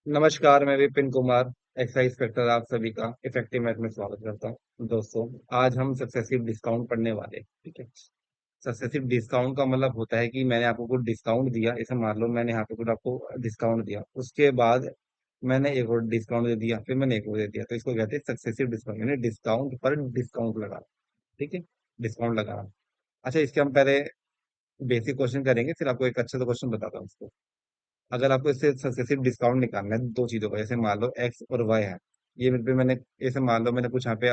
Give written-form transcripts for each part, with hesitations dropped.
नमस्कार, मैं Vipin Kumar. Excise inspector आप सभी का इफेक्टिव मैथ में स्वागत करता हूँ। दोस्तों, आज हम सक्सेसिव डिस्काउंट पढ़ने वाले हैं। ठीक है। सक्सेसिव डिस्काउंट का मतलब होता है कि मैंने आपको कुछ डिस्काउंट दिया। इसे मान लो मैंने यहाँ पे कुछ आपको डिस्काउंट दिया, उसके बाद मैंने एक और डिस्काउंट दे दिया, फिर मैंने एक और दे दिया, तो इसको कहते हैं सक्सेसिव डिस्काउंट, यानी डिस्काउंट पर डिस्काउंट लगा। ठीक है। डिस्काउंट लगाना। अच्छा, इसके हम पहले बेसिक क्वेश्चन करेंगे, फिर आपको एक अच्छा सा क्वेश्चन बताता हूँ। अगर आपको इससे सक्सेसिव डिस्काउंट निकालना है दो चीजों का, जैसे मान लो एक्स और वाई है। ये मेरे पे मैंने, जैसे मान लो मैंने कुछ यहाँ पे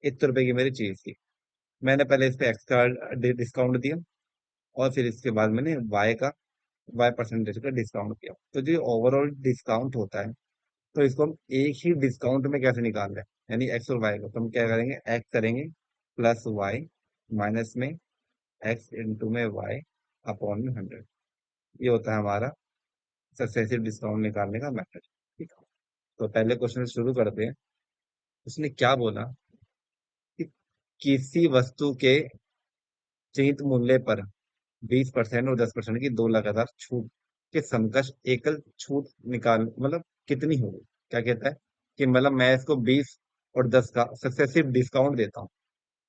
इतने रुपए की मेरी चीज थी। मैंने पहले इस पे एक्स का डिस्काउंट दिया, और फिर इसके बाद मैंने वाई परसेंटेज का डिस्काउंट किया। तो जो ओवरऑल डिस्काउंट होता है, तो इसको हम एक ही डिस्काउंट में कैसे निकाल रहे हैं, यानी एक्स और वाई को, तो हम क्या करेंगे, एक्स करेंगे प्लस वाई माइनस में एक्स इंटू में वाई अपॉन में 100। ये होता है हमारा सक्सेसिव डिस्काउंट निकालने का मेथड। ठीक है। तो पहले क्वेश्चन से शुरू करते हैं। उसने क्या बोला कि किसी वस्तु के चिन्हित मूल्य पर 20% और 10% की दो लगातार छूट के समकक्ष एकल छूट निकाल, मतलब कितनी होगी। क्या कहता है कि मतलब मैं इसको 20 और 10 का सक्सेसिव डिस्काउंट देता हूँ,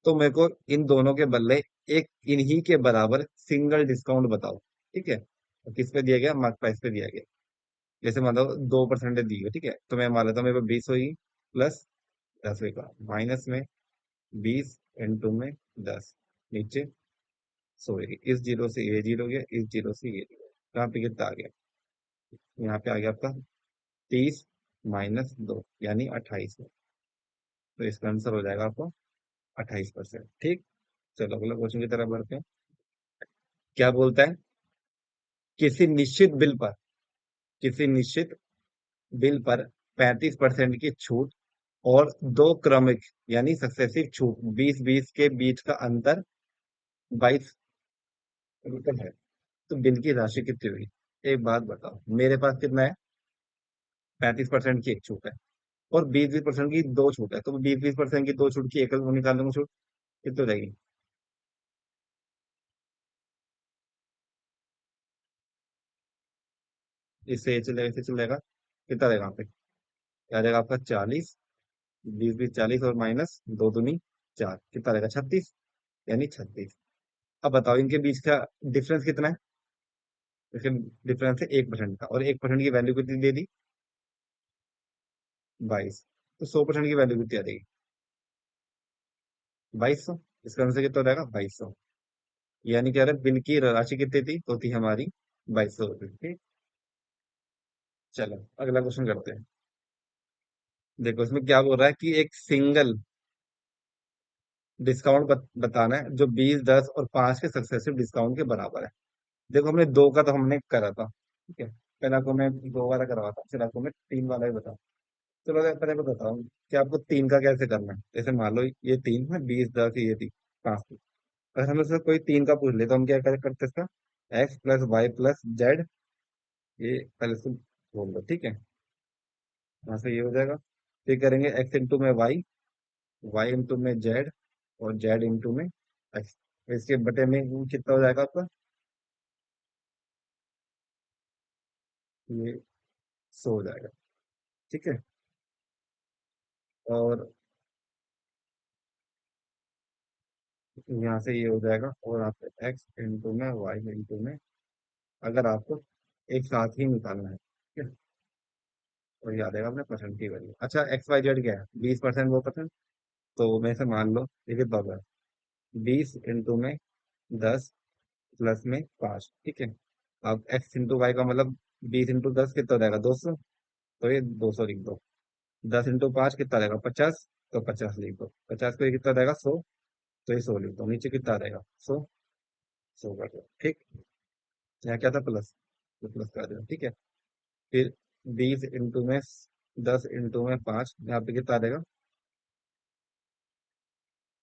तो मेरे को इन दोनों के बदले एक इन्हीं के बराबर सिंगल डिस्काउंट बताओ। ठीक है। तो किस पे दिया गया, मार्क प्राइस पे दिया गया। जैसे मान लो 2% दी है, ठीक है, तो मैं मान लेता हूँ मेरे पास 20 होगी प्लस 10 होगा माइनस में 20 इंटू में 10, नीचे 100 होगी। इस जीरो से ये जीरो गया, इस जीरो से ये जीरो, यहाँ पे कितना आ गया, यहाँ पे आ गया आपका 30 माइनस 2 यानी 28। तो इसका आंसर हो जाएगा आपको 28%। ठीक। चलो अगला क्वेश्चन की तरफ बढ़ते हैं। क्या बोलता है, किसी निश्चित बिल पर किसी निश्चित बिल पर 35% की छूट और दो क्रमिक यानी सक्सेसिव छूट 20-20 के बीच का अंतर 22 है, तो बिल की राशि कितनी हुई। एक बात बताओ, मेरे पास कितना है, 35% की एक छूट है, और 20-20% की दो छूट है, तो 20-20% की दो छूट की एक वो निकाल दूंगा छूट, कितनी हो जाएगी। इससे ये चलेगा, इससे चलेगा, कितना रहेगा यहाँ पे, क्या रहेगा आपका 40, 20-20 40, और माइनस दो दूनी चार, कितना रहेगा 36, यानी 36। अब बताओ इनके बीच का डिफरेंस कितना है। इसके डिफरेंस है 1% का, और 1% की वैल्यू कितनी दे दी, 22। तो 100% की वैल्यू कितनी आ जाएगी, 2200। इसका आंसर कितना हो जाएगा, 2200। यानी क्या रहा है, बिल की राशि कितनी थी, तो थी हमारी 2200 रुपये। ठीक। चलो अगला क्वेश्चन करते हैं। देखो इसमें क्या बोल रहा है कि एक सिंगल डिस्काउंट बताना है जो 20, 10 और 5 के सक्सेसिव डिस्काउंट के बराबर है। देखो हमने दो का तो हमने करा था, ठीक है, पहले आपको मैं दो वाला करवा था, फिर आपको मैं तीन वाला ही बताऊँ। चलो पहले मैं बताऊँ कि आपको तीन का कैसे करना है। जैसे मान लो ये तीन है, 20, 10, ये थी 5 थी। अगर हमें से कोई तीन का पूछ ले तो हम क्या करते इसका, x plus y plus z, ये पहले से बोल दो। ठीक है। यहाँ से ये हो जाएगा। फिर करेंगे एक्स इंटू में वाई, वाई इंटू में जेड, और जेड इंटू में एक्स। इसके बटे में कितना हो जाएगा आपका, ये 100 हो जाएगा। ठीक है। और यहाँ से ये हो जाएगा, और यहाँ पे एक्स इंटू में वाई इंटू में, अगर आपको एक साथ ही निकालना है, ठीक है, और याद आएगा अपने परसेंट की वैल्यू। अच्छा एक्स वाई जेड क्या है, 20% वो परसेंट, तो मैं से मान लो ये कितना होगा, 20 इंटू में 10 प्लस में 5। ठीक है। अब एक्स इंटू वाई का मतलब 20 इंटू 10 कितना हो जाएगा, 200, तो ये 200 लिख दो। 10 इंटू 5 कितना रहेगा, 50, तो 50 लिख दो। 50 को ये कितना रहेगा, 100, तो ये 100 लिख दो। नीचे कितना रहेगा, 100, 100 कर दो। ठीक। यहाँ क्या था, प्लस, तो प्लस कर दो। ठीक है। फिर 20 इंटू में 10 इंटू में 5, यहाँ पे कितना रहेगा,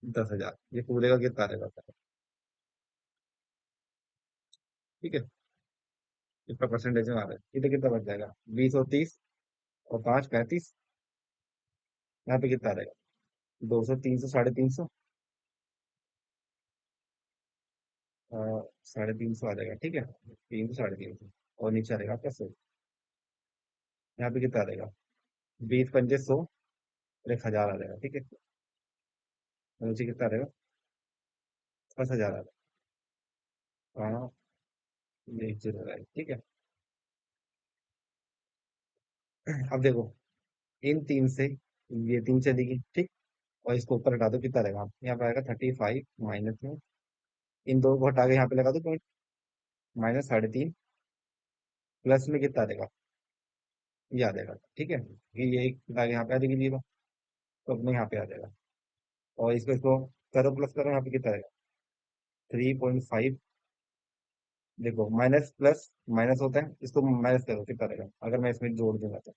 10,000। ये पूरे का कितना रहेगा, ठीक है, कितना परसेंटेज में आ रहा है, इधर कितना बच जाएगा, 20 और 30 और 5 35, यहाँ पे कितना रहेगा, 200, 300, 350, 350 आ जाएगा। ठीक है, 300, 350, और नीचे आ रहेगा आपका 100। यहाँ पे कितना आ जाएगा? 20 पंजे 100 और 1,000 आ जाएगा, ठीक है। और नीचे कितना आ जाएगा? 10,000 आ जाएगा। हाँ, ये एक जीरो है, ठीक है। अब देखो, इन तीन से ये तीन चलेगी, ठीक। और इसको ऊपर हटा दो, कितना रहेगा? यहाँ पे आएगा 35 माइनस में, इन दो को हटा के यहाँ पे लगा दो पॉइंट, -3.5, प्लस में कितना रहेगा? ये आ जाएगा, ठीक है। ये एक आगे यहाँ पे आ जाएगी जीरो, तो अपने यहाँ पे आ जाएगा। और इसको करो, प्लस करो, यहाँ पे कितना आएगा? 3.5। देखो, माइनस प्लस माइनस होता है, इसको माइनस करो, कितना रहेगा अगर मैं इसमें जोड़ दूंगा तो?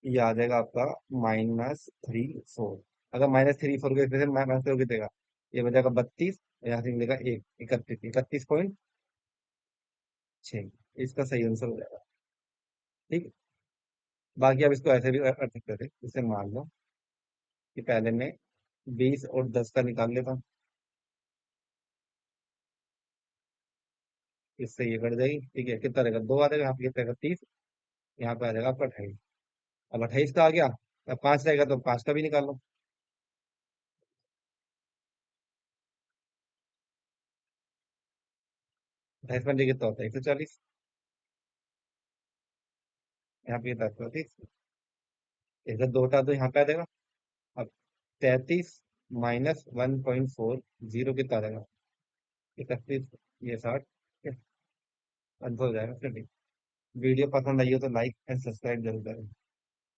ये आ जाएगा आपका -3.4। अगर -3.4 के इसमें से माइनस करोगे देगा, ये बचेगा 32, यहाँ से मिलेगा एक 31.6। इसका सही आंसर हो जाएगा, ठीक है। बाकी आप इसको ऐसे भी कर सकते थे, जैसे मान लो कि पहले मैं 20 और 10 का निकाल लेता हूँ, इससे ये कट जाएगी, ठीक है। कितना रहेगा? 2 आ जाएगा, यहाँ पे कितना रहेगा? 30, यहाँ पे आ जाएगा आपका 28। अब 28 का आ गया, अब 5 रहेगा तो 5 का भी निकाल लो। 28 पंजे कितना होता है? 140। यहाँ पे कितना? 34। इधर दो हटा दो, यहाँ पे आ जाएगा। अब 33 -1.4, जीरो कितना आ जाएगा? 31, ये 60। आंसर हो जाएगा, चलिए। वीडियो पसंद आई हो तो लाइक एंड सब्सक्राइब जरूर करें।